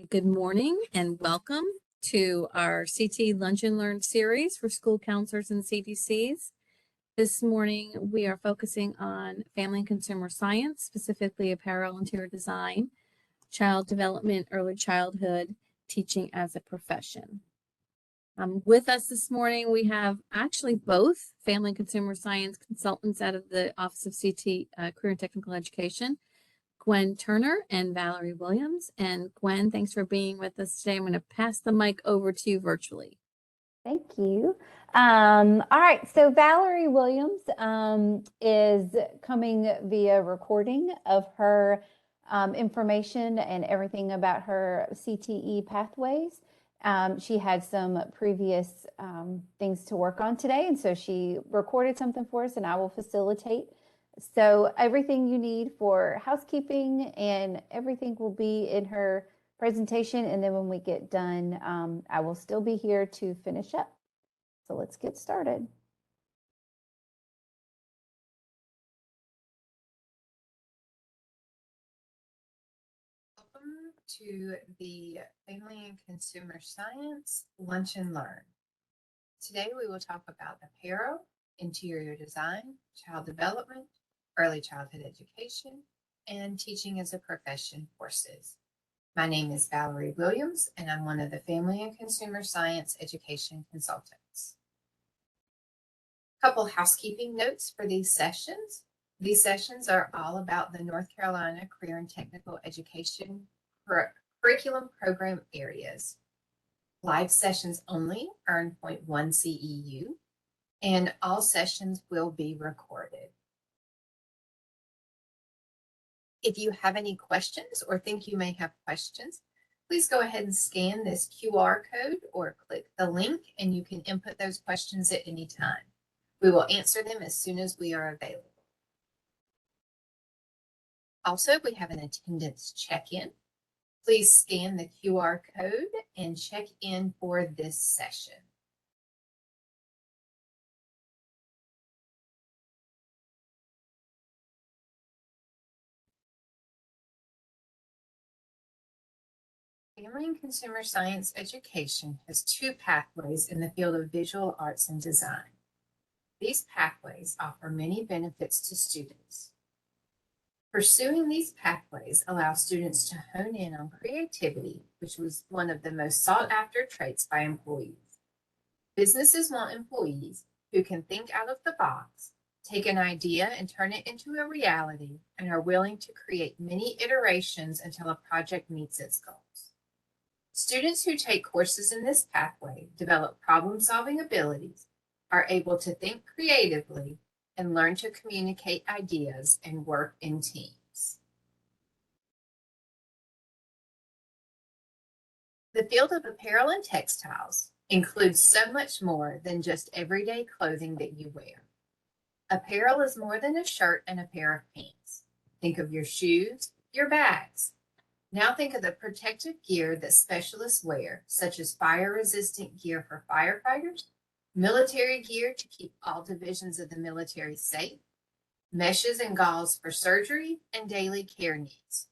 Good morning and welcome to our CT Lunch and Learn series for school counselors and CDCs. This morning we are focusing on family and consumer science, specifically apparel, interior design, child development, early childhood, teaching as a profession. With us this morning we have actually both family and consumer science consultants out of the Office of CT Career and Technical Education, Gwen Turner and Valerie Williams. And Gwen, thanks for being with us today. I'm going to pass the mic over to you virtually. Thank you. All right, so Valerie Williams is coming via recording of her information and everything about her CTE pathways. She had some previous things to work on today, and so she recorded something for us, and I will facilitate. So everything you need for housekeeping and everything will be in her presentation, and then when we get done, I will still be here to finish up. So let's get started. Welcome to the Family and Consumer Science Lunch and Learn. Today we will talk about apparel, interior design, child development, early childhood education, and teaching as a profession courses. My name is Valerie Williams, and I'm one of the Family and Consumer Science Education Consultants. Couple housekeeping notes for these sessions. These sessions are all about the North Carolina Career and Technical Education curriculum program areas. Live sessions only earn 0.1 CEU, and all sessions will be recorded. If you have any questions or think you may have questions, please go ahead and scan this QR code or click the link, and you can input those questions at any time. We will answer them as soon as we are available. Also, we have an attendance check-in. Please scan the QR code and check in for this session. Family and Consumer Science Education has two pathways in the field of visual arts and design. These pathways offer many benefits to students. Pursuing these pathways allows students to hone in on creativity, which was one of the most sought-after traits by employees. Businesses want employees who can think out of the box, take an idea and turn it into a reality, and are willing to create many iterations until a project meets its goals. Students who take courses in this pathway develop problem-solving abilities, are able to think creatively, and learn to communicate ideas and work in teams. The field of apparel and textiles includes so much more than just everyday clothing that you wear. Apparel is more than a shirt and a pair of pants. Think of your shoes, your bags. Now think of the protective gear that specialists wear, such as fire-resistant gear for firefighters, military gear to keep all divisions of the military safe, meshes and gauze for surgery and daily care needs.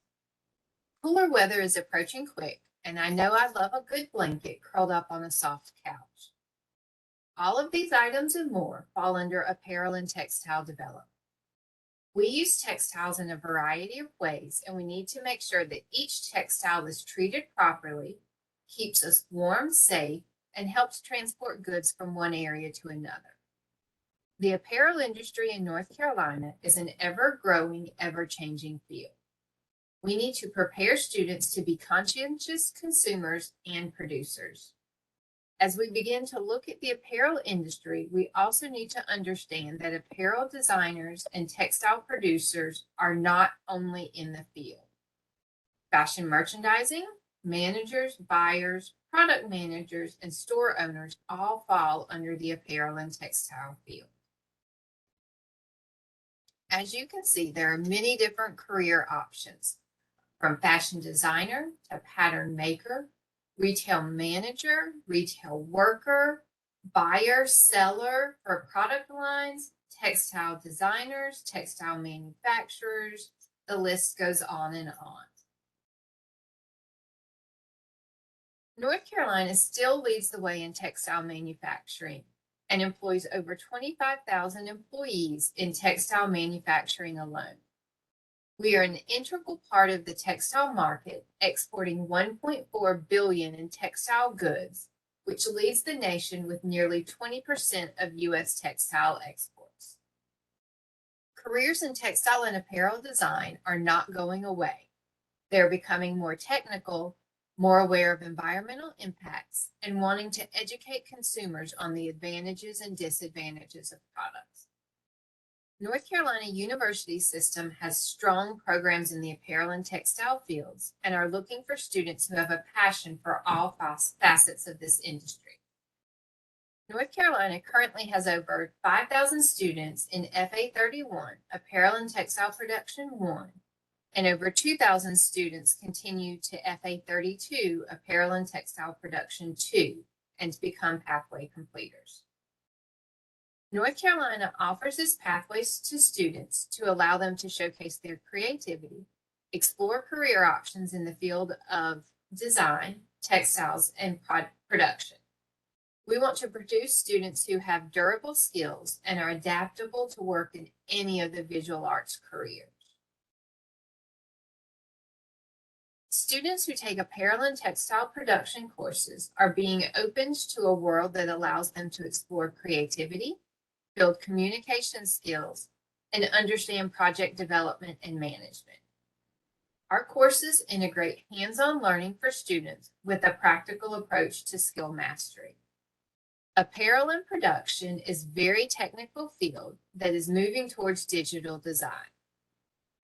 Cooler weather is approaching quick, and I know I love a good blanket curled up on a soft couch. All of these items and more fall under apparel and textile development. We use textiles in a variety of ways, and we need to make sure that each textile is treated properly, keeps us warm, safe, and helps transport goods from one area to another. The apparel industry in North Carolina is an ever-growing, ever-changing field. We need to prepare students to be conscientious consumers and producers. As we begin to look at the apparel industry, we also need to understand that apparel designers and textile producers are not only in the field. Fashion merchandising, managers, buyers, product managers, and store owners all fall under the apparel and textile field. As you can see, there are many different career options, from fashion designer to pattern maker, retail manager, retail worker, buyer, seller for product lines, textile designers, textile manufacturers. The list goes on and on. North Carolina still leads the way in textile manufacturing and employs over 25,000 employees in textile manufacturing alone. We are an integral part of the textile market, exporting $1.4 billion in textile goods, which leads the nation with nearly 20% of U.S. textile exports. Careers in textile and apparel design are not going away. They're becoming more technical, more aware of environmental impacts, and wanting to educate consumers on the advantages and disadvantages of products. North Carolina University system has strong programs in the apparel and textile fields and are looking for students who have a passion for all facets of this industry. North Carolina currently has over 5,000 students in FA31, Apparel and Textile Production 1, and over 2,000 students continue to FA32, Apparel and Textile Production 2, and become pathway completers. North Carolina offers this pathways to students to allow them to showcase their creativity, explore career options in the field of design, textiles, and production. We want to produce students who have durable skills and are adaptable to work in any of the visual arts careers. Students who take apparel and textile production courses are being opened to a world that allows them to explore creativity, build communication skills, and understand project development and management. Our courses integrate hands-on learning for students with a practical approach to skill mastery. Apparel and production is a very technical field that is moving towards digital design.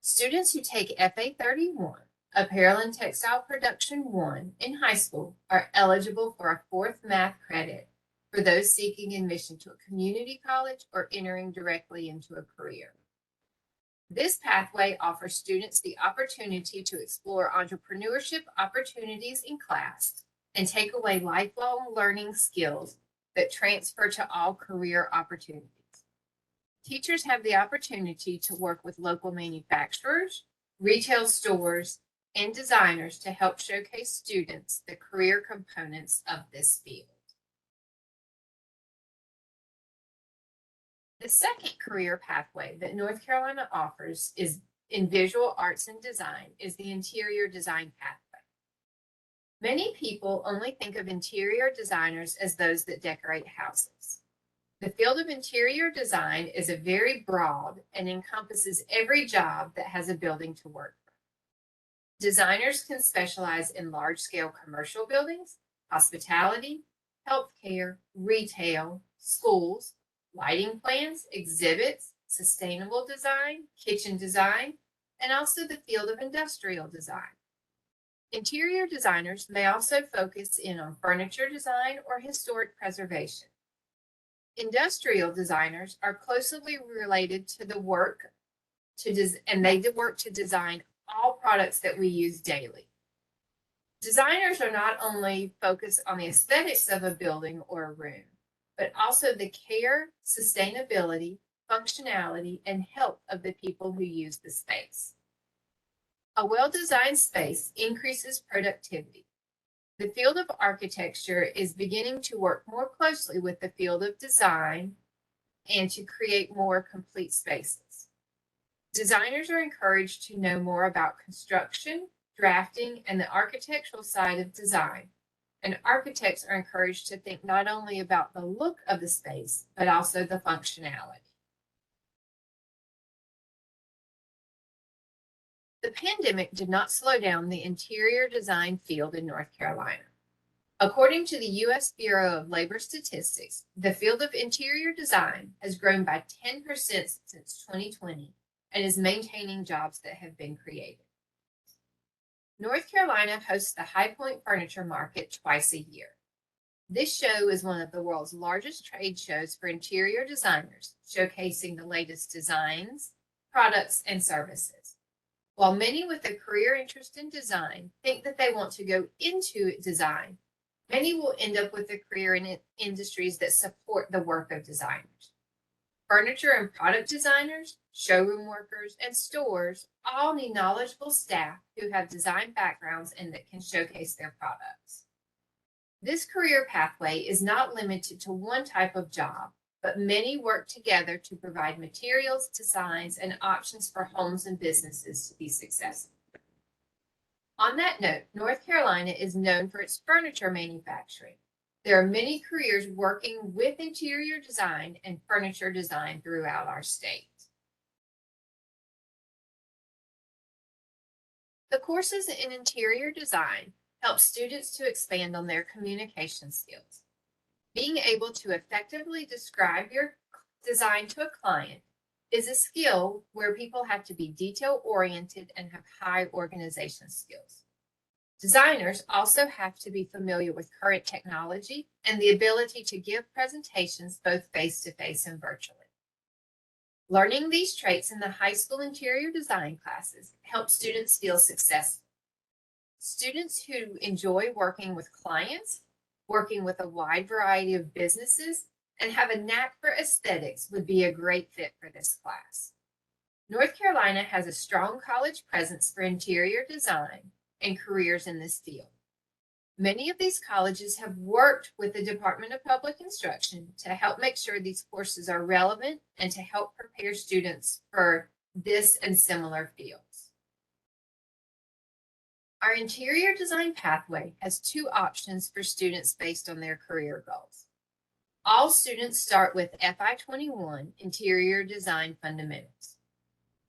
Students who take FA31, Apparel and Textile Production 1 in high school are eligible for a fourth math credit for those seeking admission to a community college or entering directly into a career. This pathway offers students the opportunity to explore entrepreneurship opportunities in class and take away lifelong learning skills that transfer to all career opportunities. Teachers have the opportunity to work with local manufacturers, retail stores, and designers to help showcase students the career components of this field. The second career pathway that North Carolina offers is in visual arts and design is the interior design pathway. Many people only think of interior designers as those that decorate houses. The field of interior design is a very broad and encompasses every job that has a building to work from. Designers can specialize in large-scale commercial buildings, hospitality, healthcare, retail, schools, lighting plans, exhibits, sustainable design, kitchen design, and also the field of industrial design. Interior designers may also focus in on furniture design or historic preservation. Industrial designers are closely related to the work and they work to design all products that we use daily. Designers are not only focused on the aesthetics of a building or a room, but also the care, sustainability, functionality, and health of the people who use the space. A well-designed space increases productivity. The field of architecture is beginning to work more closely with the field of design and to create more complete spaces. Designers are encouraged to know more about construction, drafting, and the architectural side of design. And architects are encouraged to think not only about the look of the space, but also the functionality. The pandemic did not slow down the interior design field in North Carolina. According to the U.S. Bureau of Labor Statistics, the field of interior design has grown by 10% since 2020 and is maintaining jobs that have been created. North Carolina hosts the High Point Furniture Market twice a year. This show is one of the world's largest trade shows for interior designers, showcasing the latest designs, products, and services. While many with a career interest in design think that they want to go into design, many will end up with a career in industries that support the work of designers. Furniture and product designers, showroom workers, and stores all need knowledgeable staff who have design backgrounds and that can showcase their products. This career pathway is not limited to one type of job, but many work together to provide materials, designs, and options for homes and businesses to be successful. On that note, North Carolina is known for its furniture manufacturing. There are many careers working with interior design and furniture design throughout our state. The courses in interior design help students to expand on their communication skills. Being able to effectively describe your design to a client is a skill where people have to be detail-oriented and have high organization skills. Designers also have to be familiar with current technology and the ability to give presentations both face-to-face and virtually. Learning these traits in the high school interior design classes helps students feel successful. Students who enjoy working with clients, working with a wide variety of businesses, and have a knack for aesthetics would be a great fit for this class. North Carolina has a strong college presence for interior design and careers in this field. Many of these colleges have worked with the Department of Public Instruction to help make sure these courses are relevant and to help prepare students for this and similar fields. Our interior design pathway has two options for students based on their career goals. All students start with FI21 Interior Design Fundamentals.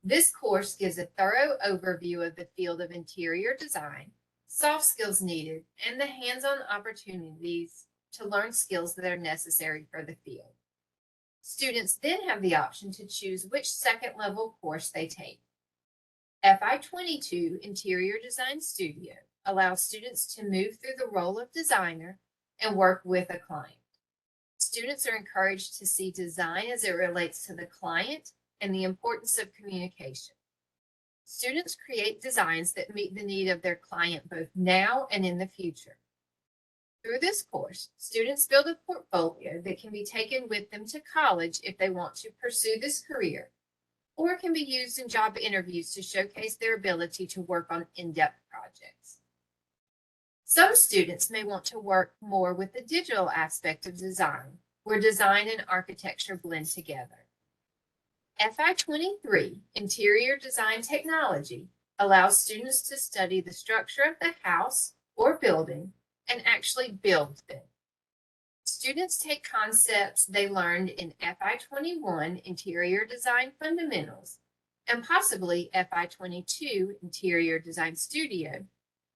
This course gives a thorough overview of the field of interior design, soft skills needed, and the hands-on opportunities to learn skills that are necessary for the field. Students then have the option to choose which second-level course they take. FI22 Interior Design Studio allows students to move through the role of designer and work with a client. Students are encouraged to see design as it relates to the client and the importance of communication. Students create designs that meet the need of their client both now and in the future. Through this course, students build a portfolio that can be taken with them to college if they want to pursue this career, or can be used in job interviews to showcase their ability to work on in-depth projects. Some students may want to work more with the digital aspect of design, where design and architecture blend together. FI23 Interior Design Technology allows students to study the structure of the house or building and actually build them. Students take concepts they learned in FI21 Interior Design Fundamentals and possibly FI22 Interior Design Studio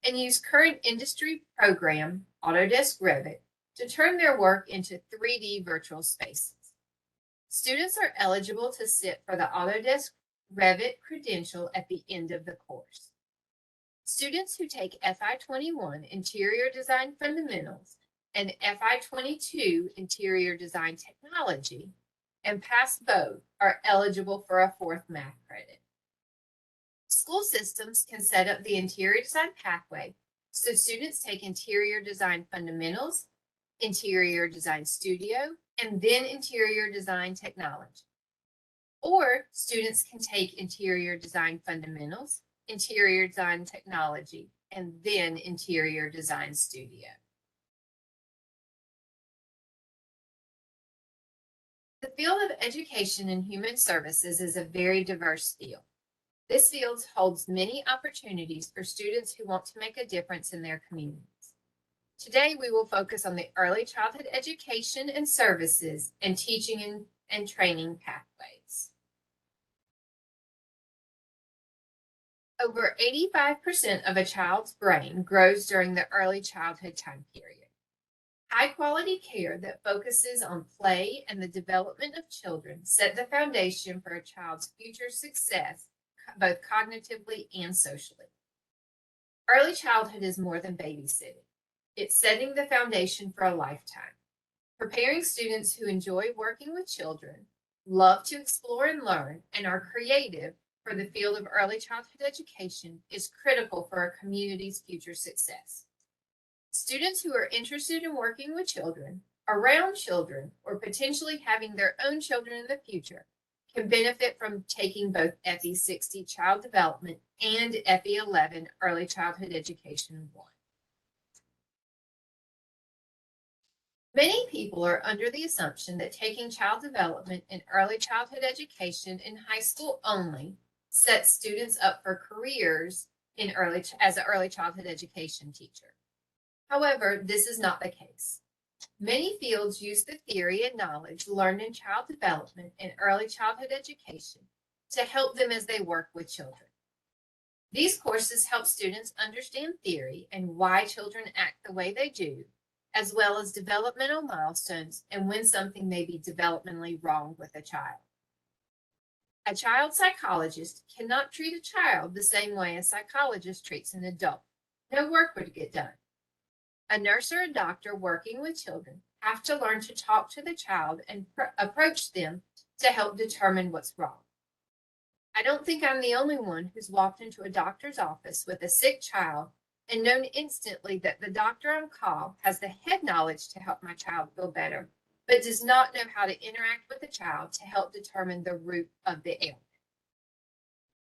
and use current industry program Autodesk Revit to turn their work into 3D virtual spaces. Students are eligible to sit for the Autodesk Revit credential at the end of the course. Students who take FI21 Interior Design Fundamentals and FI22 Interior Design Technology and pass both are eligible for a fourth math credit. School systems can set up the interior design pathway so students take Interior Design Fundamentals, Interior Design Studio, and then Interior Design Technology. Or students can take Interior Design Fundamentals, Interior Design Technology, and then Interior Design Studio. The field of education and human services is a very diverse field. This field holds many opportunities for students who want to make a difference in their communities. Today, we will focus on the early childhood education and services and teaching and training pathways. Over 85% of a child's brain grows during the early childhood time period. High-quality care that focuses on play and the development of children set the foundation for a child's future success, both cognitively and socially. Early childhood is more than babysitting. It's setting the foundation for a lifetime. Preparing students who enjoy working with children, love to explore and learn, and are creative for the field of early childhood education is critical for a community's future success. Students who are interested in working with children, around children, or potentially having their own children in the future can benefit from taking both FE60 Child Development and FE11 Early Childhood Education 1. Many people are under the assumption that taking child development and early childhood education in high school only sets students up for careers as an early childhood education teacher. However, this is not the case. Many fields use the theory and knowledge learned in child development and early childhood education to help them as they work with children. These courses help students understand theory and why children act the way they do, as well as developmental milestones and when something may be developmentally wrong with a child. A child psychologist cannot treat a child the same way a psychologist treats an adult. No work would get done. A nurse or a doctor working with children have to learn to talk to the child and approach them to help determine what's wrong. I don't think I'm the only one who's walked into a doctor's office with a sick child and known instantly that the doctor on call has the head knowledge to help my child feel better, but does not know how to interact with the child to help determine the root of the ailment.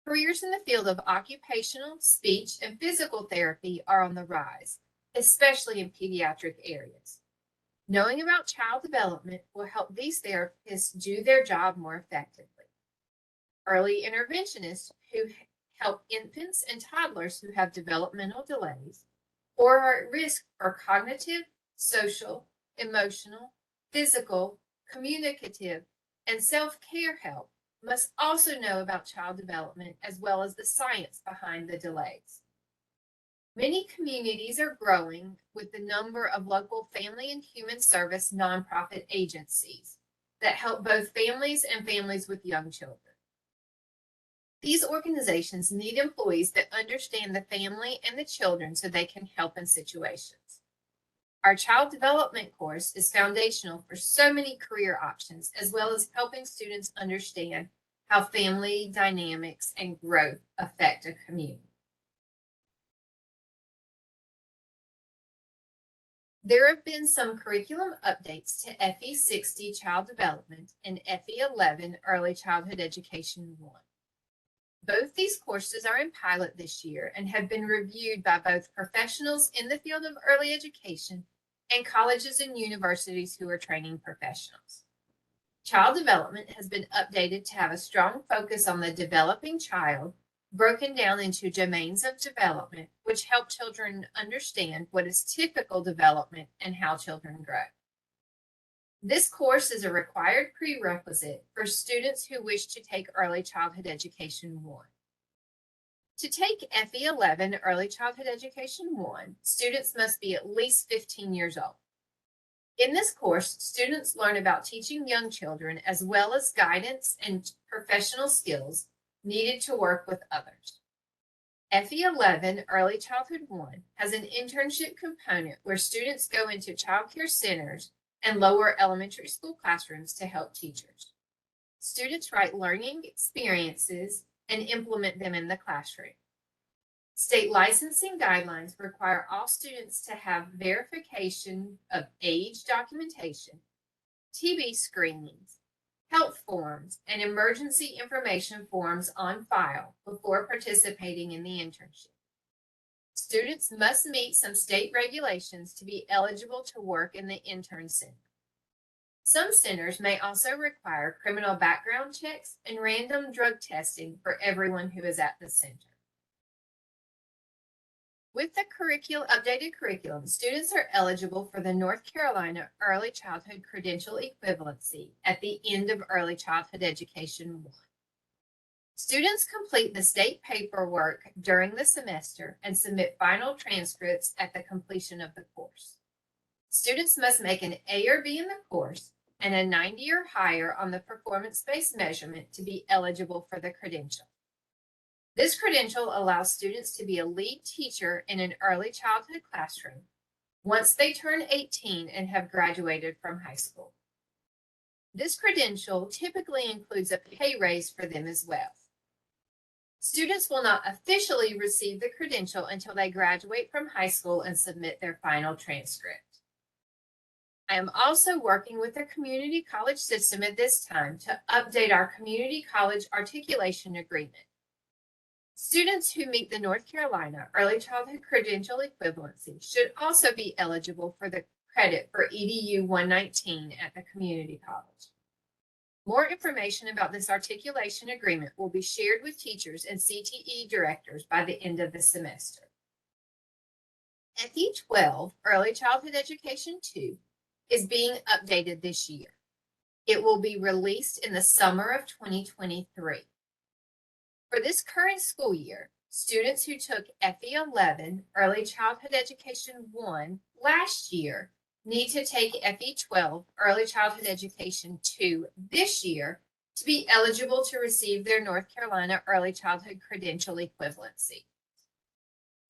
Careers in the field of occupational, speech, and physical therapy are on the rise, especially in pediatric areas. Knowing about child development will help these therapists do their job more effectively. Early interventionists who help infants and toddlers who have developmental delays or are at risk for cognitive, social, emotional, physical, communicative, and self-care help must also know about child development as well as the science behind the delays. Many communities are growing with the number of local family and human service nonprofit agencies that help both families and families with young children. These organizations need employees that understand the family and the children so they can help in situations. Our child development course is foundational for so many career options, as well as helping students understand how family dynamics and growth affect a community. There have been some curriculum updates to FE 60 Child Development and FE 11 Early Childhood Education 1. Both these courses are in pilot this year and have been reviewed by both professionals in the field of early education and colleges and universities who are training professionals. Child development has been updated to have a strong focus on the developing child, broken down into domains of development, which help children understand what is typical development and how children grow. This course is a required prerequisite for students who wish to take Early Childhood Education 1. To take FE 11 Early Childhood Education 1, students must be at least 15 years old. In this course, students learn about teaching young children as well as guidance and professional skills needed to work with others. FE 11 Early Childhood 1 has an internship component where students go into child care centers and lower elementary school classrooms to help teachers. Students write learning experiences and implement them in the classroom. State licensing guidelines require all students to have verification of age documentation, TB screenings, health forms, and emergency information forms on file before participating in the internship. Students must meet some state regulations to be eligible to work in the intern center. Some centers may also require criminal background checks and random drug testing for everyone who is at the center. With the updated curriculum, students are eligible for the North Carolina Early Childhood Credential Equivalency at the end of Early Childhood Education 1. Students complete the state paperwork during the semester and submit final transcripts at the completion of the course. Students must make an A or B in the course and a 90 or higher on the performance-based measurement to be eligible for the credential. This credential allows students to be a lead teacher in an early childhood classroom once they turn 18 and have graduated from high school. This credential typically includes a pay raise for them as well. Students will not officially receive the credential until they graduate from high school and submit their final transcript. I am also working with the community college system at this time to update our community college articulation agreement. Students who meet the North Carolina Early Childhood Credential Equivalency should also be eligible for the credit for EDU 119 at the community college. More information about this articulation agreement will be shared with teachers and CTE directors by the end of the semester. FE12, Early Childhood Education 2, is being updated this year. It will be released in the summer of 2023. For this current school year, students who took FE11, Early Childhood Education 1, last year need to take FE12, Early Childhood Education 2 this year to be eligible to receive their North Carolina Early Childhood Credential Equivalency.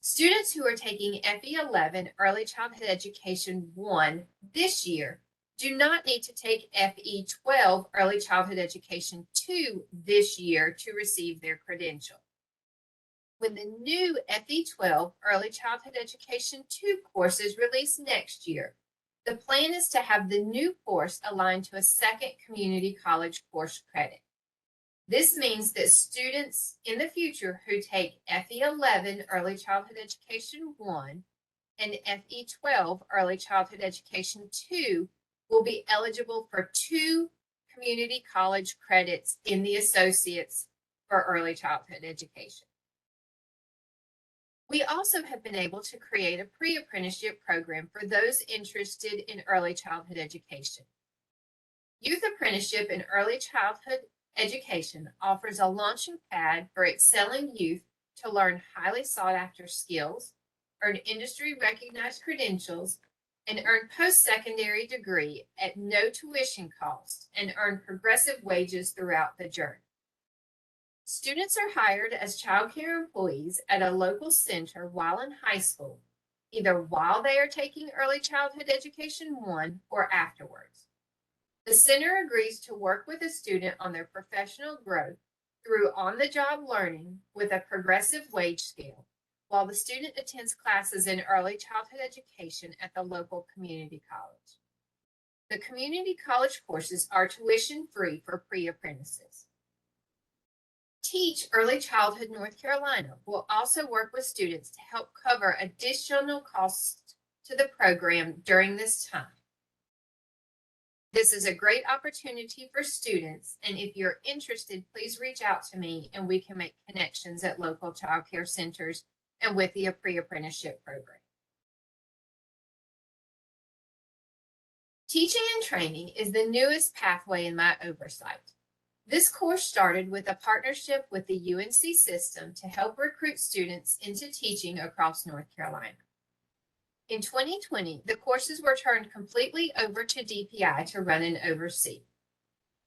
Students who are taking FE11, Early Childhood Education 1 this year do not need to take FE12, Early Childhood Education 2 this year to receive their credential. When the new FE12, Early Childhood Education 2 course is released next year, the plan is to have the new course aligned to a second community college course credit. This means that students in the future who take FE11, Early Childhood Education 1, and FE12, Early Childhood Education 2, will be eligible for 2 community college credits in the associates for early childhood education. We also have been able to create a pre-apprenticeship program for those interested in early childhood education. Youth Apprenticeship in Early Childhood Education offers a launching pad for excelling youth to learn highly sought-after skills, earn industry-recognized credentials, and earn post-secondary degree at no tuition cost and earn progressive wages throughout the journey. Students are hired as child care employees at a local center while in high school, either while they are taking Early Childhood Education 1 or afterwards. The center agrees to work with a student on their professional growth through on-the-job learning with a progressive wage scale, while the student attends classes in early childhood education at the local community college. The community college courses are tuition-free for pre-apprentices. Teach Early Childhood North Carolina will also work with students to help cover additional costs to the program during this time. This is a great opportunity for students, and if you're interested, please reach out to me and we can make connections at local child care centers and with the pre-apprenticeship program. Teaching and training is the newest pathway in my oversight. This course started with a partnership with the UNC system to help recruit students into teaching across North Carolina. In 2020, the courses were turned completely over to DPI to run and oversee.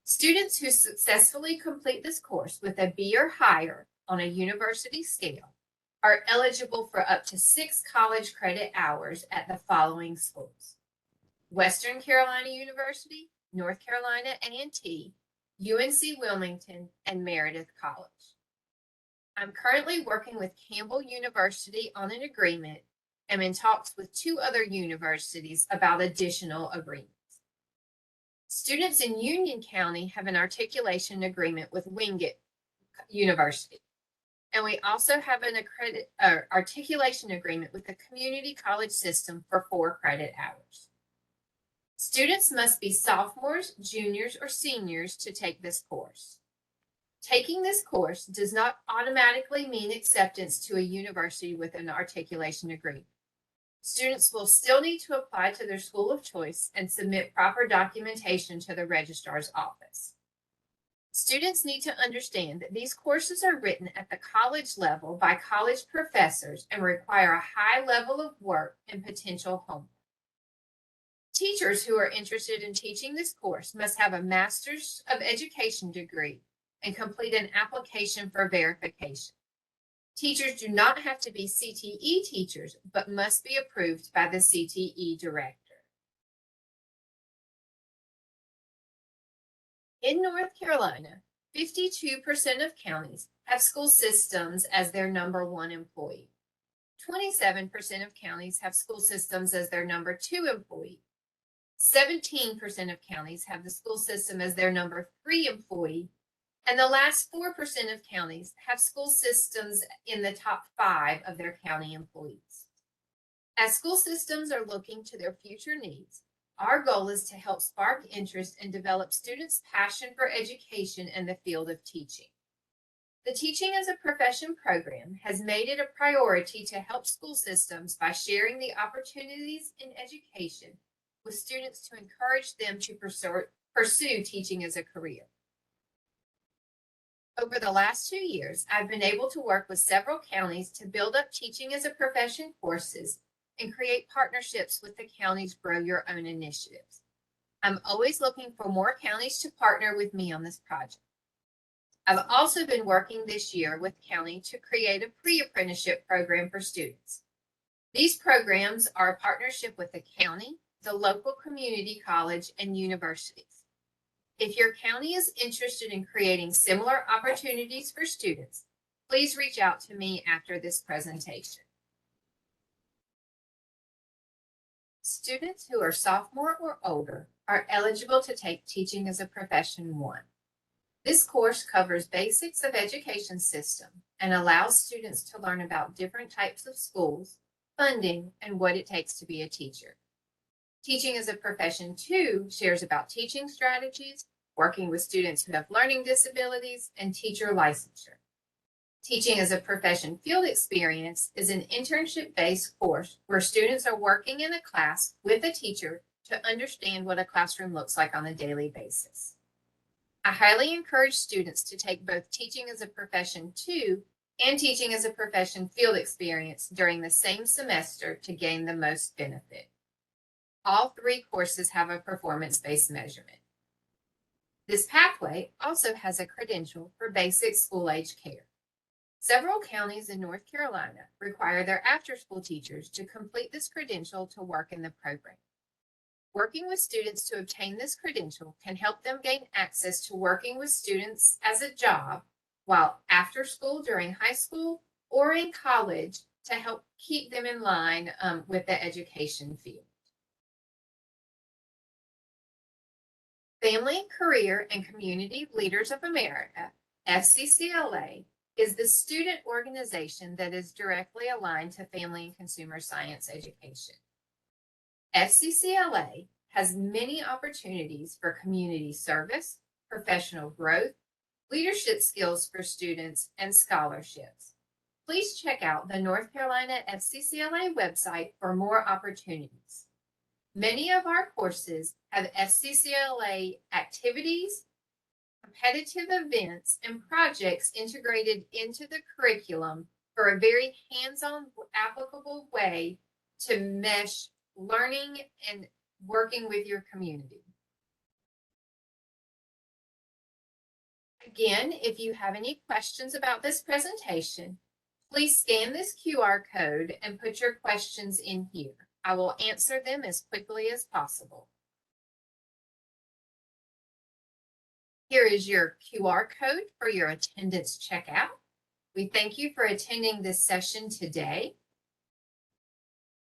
Students who successfully complete this course with a B or higher on a university scale are eligible for up to 6 college credit hours at the following schools: Western Carolina University, North Carolina A&T, UNC Wilmington, and Meredith College. I'm currently working with Campbell University on an agreement and in talks with 2 other universities about additional agreements. Students in Union County have an articulation agreement with Wingate University. And we also have an articulation agreement with the community college system for 4 credit hours. Students must be sophomores, juniors, or seniors to take this course. Taking this course does not automatically mean acceptance to a university with an articulation agreement. Students will still need to apply to their school of choice and submit proper documentation to the registrar's office. Students need to understand that these courses are written at the college level by college professors and require a high level of work and potential homework. Teachers who are interested in teaching this course must have a Master's of Education degree and complete an application for verification. Teachers do not have to be CTE teachers, but must be approved by the CTE director. In North Carolina, 52% of counties have school systems as their number 1 employee. 27% of counties have school systems as their number 2 employee. 17% of counties have the school system as their number 3 employee. And the last 4% of counties have school systems in the top 5 of their county employees. As school systems are looking to their future needs, our goal is to help spark interest and develop students' passion for education and the field of teaching. The Teaching as a Profession program has made it a priority to help school systems by sharing the opportunities in education with students to encourage them to pursue teaching as a career. Over the last 2 years, I've been able to work with several counties to build up Teaching as a Profession courses and create partnerships with the county's Grow Your Own initiatives. I'm always looking for more counties to partner with me on this project. I've also been working this year with county to create a pre-apprenticeship program for students. These programs are a partnership with the county, the local community college, and universities. If your county is interested in creating similar opportunities for students, please reach out to me after this presentation. Students who are sophomore or older are eligible to take Teaching as a Profession 1. This course covers basics of education system and allows students to learn about different types of schools, funding, and what it takes to be a teacher. Teaching as a Profession 2 shares about teaching strategies, working with students who have learning disabilities, and teacher licensure. Teaching as a Profession Field Experience is an internship-based course where students are working in a class with a teacher to understand what a classroom looks like on a daily basis. I highly encourage students to take both Teaching as a Profession 2 and Teaching as a Profession Field Experience during the same semester to gain the most benefit. All 3 courses have a performance-based measurement. This pathway also has a credential for basic school-age care. Several counties in North Carolina require their after-school teachers to complete this credential to work in the program. Working with students to obtain this credential can help them gain access to working with students as a job while after school during high school or in college to help keep them in line with the education field. Family, Career, and Community Leaders of America, FCCLA, is the student organization that is directly aligned to family and consumer science education. FCCLA has many opportunities for community service, professional growth, leadership skills for students, and scholarships. Please check out the North Carolina FCCLA website for more opportunities. Many of our courses have FCCLA activities, competitive events, and projects integrated into the curriculum for a very hands-on, applicable way to mesh learning and working with your community. Again, if you have any questions about this presentation, please scan this QR code and put your questions in here. I will answer them as quickly as possible. Here is your QR code for your attendance checkout. We thank you for attending this session today.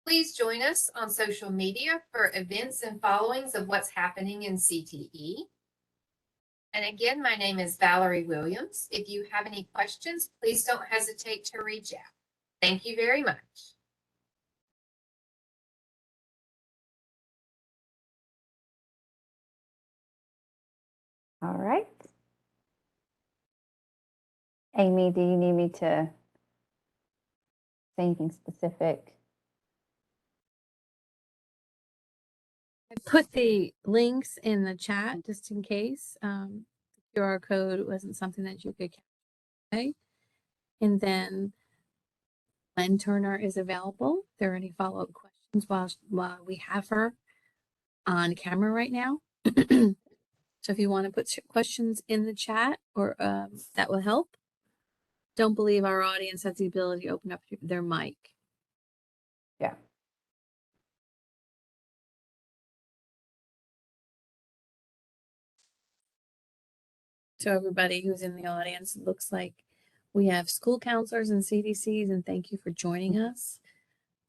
Please join us on social media for events and followings of what's happening in CTE. And again, my name is Valerie Williams. If you have any questions, please don't hesitate to reach out. Thank you very much. All right. Amy, do you need me to say anything specific? I put the links in the chat just in case the QR code wasn't something that you could capture. And then Lynn Turner is available. If there are any follow-up questions while we have her on camera right now. So if you want to put questions in the chat, or that will help. Don't believe our audience has the ability to open up their mic. Yeah. So everybody who's in the audience, it looks like we have school counselors and CDCs, and thank you for joining us.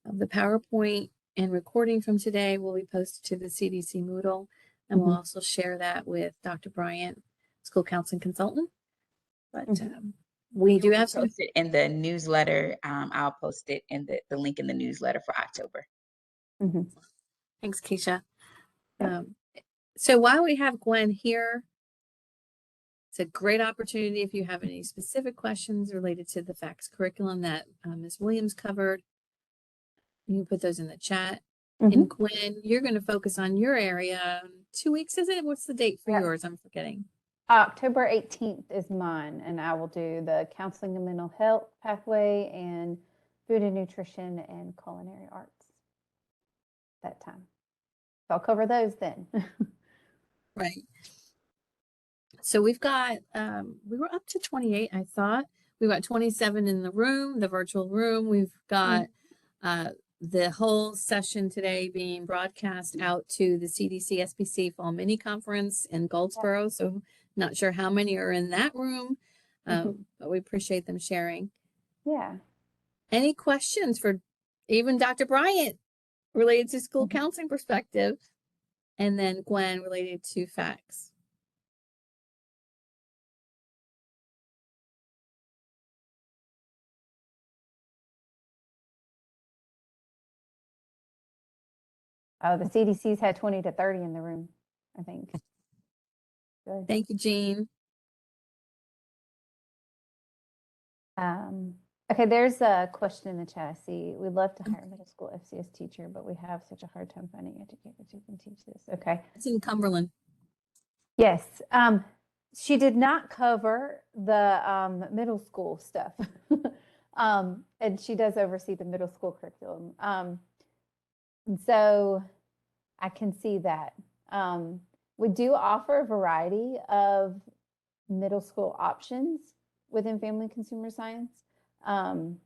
The PowerPoint and recording from today will be posted to the CDC Moodle, and we'll also share that with Dr. Bryant, school counseling consultant. But we do have some posted in the newsletter. I'll post it in the link in the newsletter for October. Mhm. Thanks, Keisha. Yep. So while we have Gwen here, it's a great opportunity if you have any specific questions related to the FACS curriculum that Ms. Williams covered. You can put those in the chat. Mhm. And Gwen, you're going to focus on your area. 2 weeks, is it? What's the date for Yep. yours? I'm forgetting. October 18th is mine, and I will do the counseling and mental health pathway and food and nutrition and culinary arts that time. So I'll cover those then. Right. So we've got, we were up to 28, I thought. We've got 27 in the room, the virtual room. We've got the whole session today being broadcast out to the CDC SBC Fall Mini Conference in Goldsboro. So not sure how many are in that room, but we appreciate them sharing. Yeah. Any questions for even Dr. Bryant related to school counseling perspective? And then Gwen related to FACS. Oh, the CDC's had 20 to 30 in the room, I think. Good. Thank you, Jean. Okay, there's a question in the chat. I see. We'd love to hire a middle school FCS teacher, but we have such a hard time finding educators who can teach this. Okay. It's in Cumberland. Yes. She did not cover the middle school stuff. And she does oversee the middle school curriculum. And so I can see that. We do offer a variety of middle school options within family and consumer science. And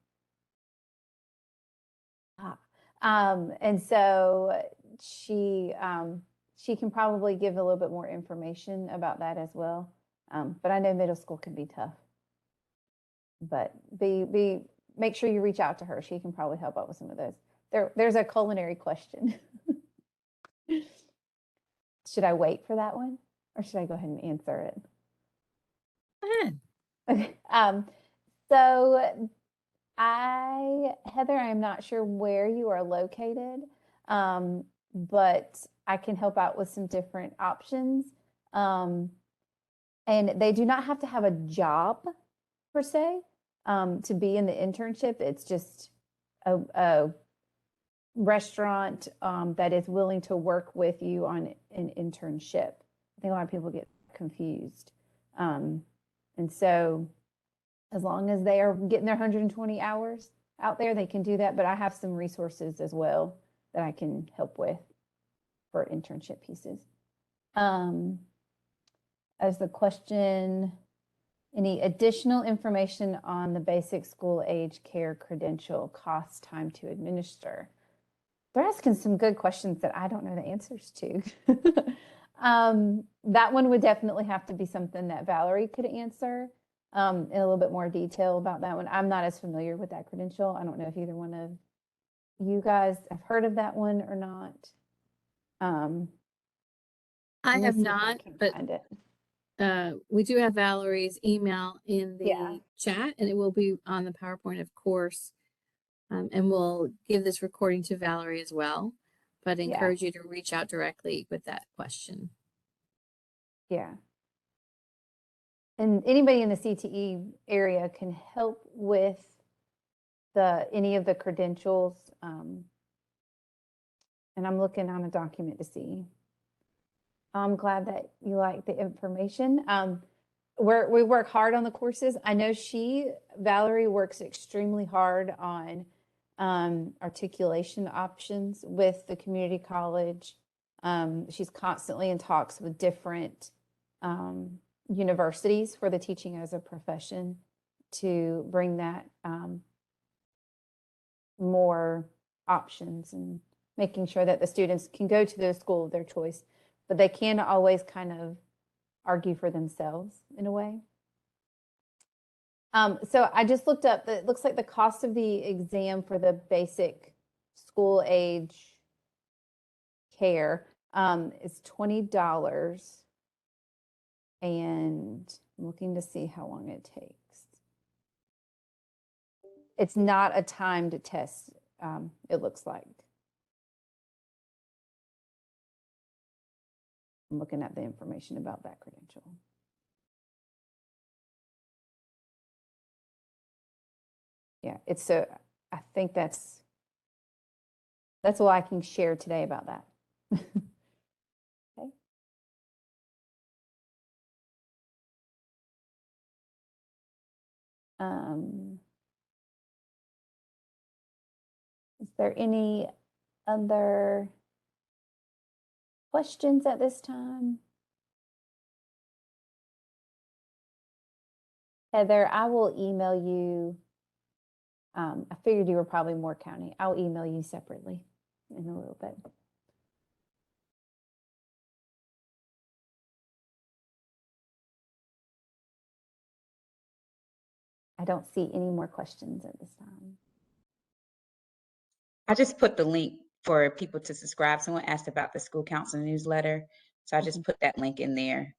so she can probably give a little bit more information about that as well. But I know middle school can be tough. But make sure you reach out to her. She can probably help out with some of those. There's a culinary question. Should I wait for that one, or should I go ahead and answer it? Go ahead. Okay. So Heather, I'm not sure where you are located, but I can help out with some different options. And they do not have to have a job per se to be in the internship. It's just a restaurant that is willing to work with you on an internship. I think a lot of people get confused. And so as long as they are getting their 120 hours out there, they can do that. But I have some resources as well that I can help with for internship pieces. As the question, any additional information on the basic school age care credential, cost, time to administer? They're asking some good questions that I don't know the answers to. That one would definitely have to be something that Valerie could answer in a little bit more detail about that one. I'm not as familiar with that credential. I don't know if either one of you guys have heard of that one or not. I have not, but we do have Valerie's email in the chat, and it will be on the PowerPoint, of course. And we'll give this recording to Valerie as well, but encourage you to reach out directly with that question. Yeah. And anybody in the CTE area can help with any of the credentials. And I'm looking on a document to see. I'm glad that you like the information. We work hard on the courses. I know Valerie works extremely hard on articulation options with the community college. She's constantly in talks with different universities for the teaching as a profession to bring that more options and making sure that the students can go to the school of their choice, but they can always kind of argue for themselves in a way. So I just looked up, it looks like the cost of the exam for the basic school age care is $20. And I'm looking to see how long it takes. It's not a timed test, it looks like. I'm looking at the information about that credential. Yeah, it's I think that's all I can share today about that. Okay. Is there any other questions at this time? Heather, I will email you. I figured you were probably Moore County. I'll email you separately in a little bit. I don't see any more questions at this time. I just put the link for people to subscribe. Someone asked about the school council newsletter. So I just put that link in there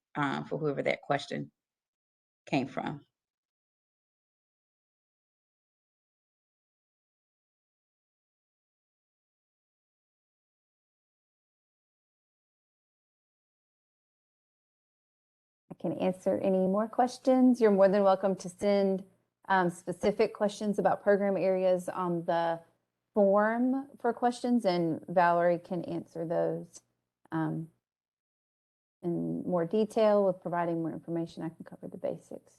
for whoever that question came from. I can answer any more questions. You're more than welcome to send specific questions about program areas on the form for questions, and Valerie can answer those in more detail with providing more information. I can cover the basics.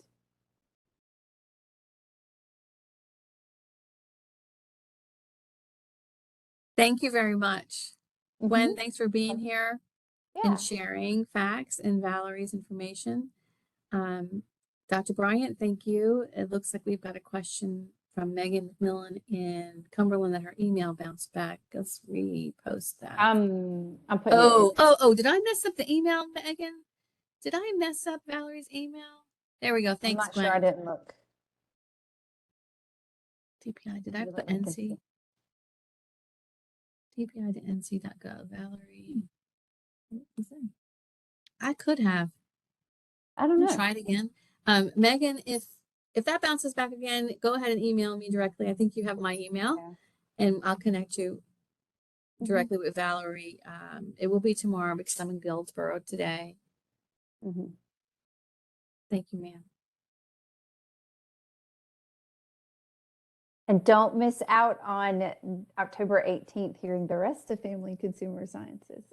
Thank you very much. Gwen, thanks for being here Yeah. and sharing facts and Valerie's information. Dr. Bryant, thank you. It looks like we've got a question from Megan McMillan in Cumberland that her email bounced back. Let's repost that. I'm putting Oh, did I mess up the email, Megan? Did I mess up Valerie's email? There we go. Thanks, I'm not Gwen. sure, I didn't look. DPI, did I Maybe put let me NC? DPI to NC.gov, Valerie. What was it? I could have. I don't know. Try it again. Megan, if that bounces back again, go ahead and email me directly. I think you have my email, and I'll connect you directly with Valerie. It will be tomorrow because I'm in Guildsboro today. Thank you, ma'am. And don't miss out on October 18th, hearing the rest of Family and Consumer Sciences.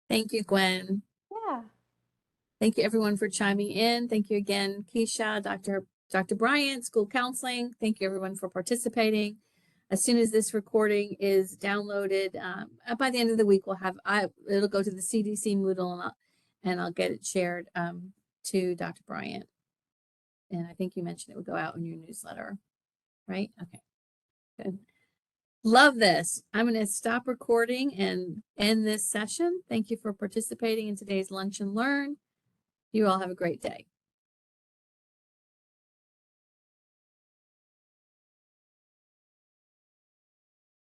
Thank you, Gwen. Yeah. Thank you, everyone, for chiming in. Thank you again, Keisha, Dr. Bryant, school counseling. Thank you, everyone, for participating. As soon as this recording is downloaded, by the end of the week, it'll go to the CDC Moodle, and I'll get it shared to Dr. Bryant. And I think you mentioned it would go out in your newsletter, right? Okay, good. Love this. I'm going to stop recording and end this session. Thank you for participating in today's Lunch and Learn. You all have a great day.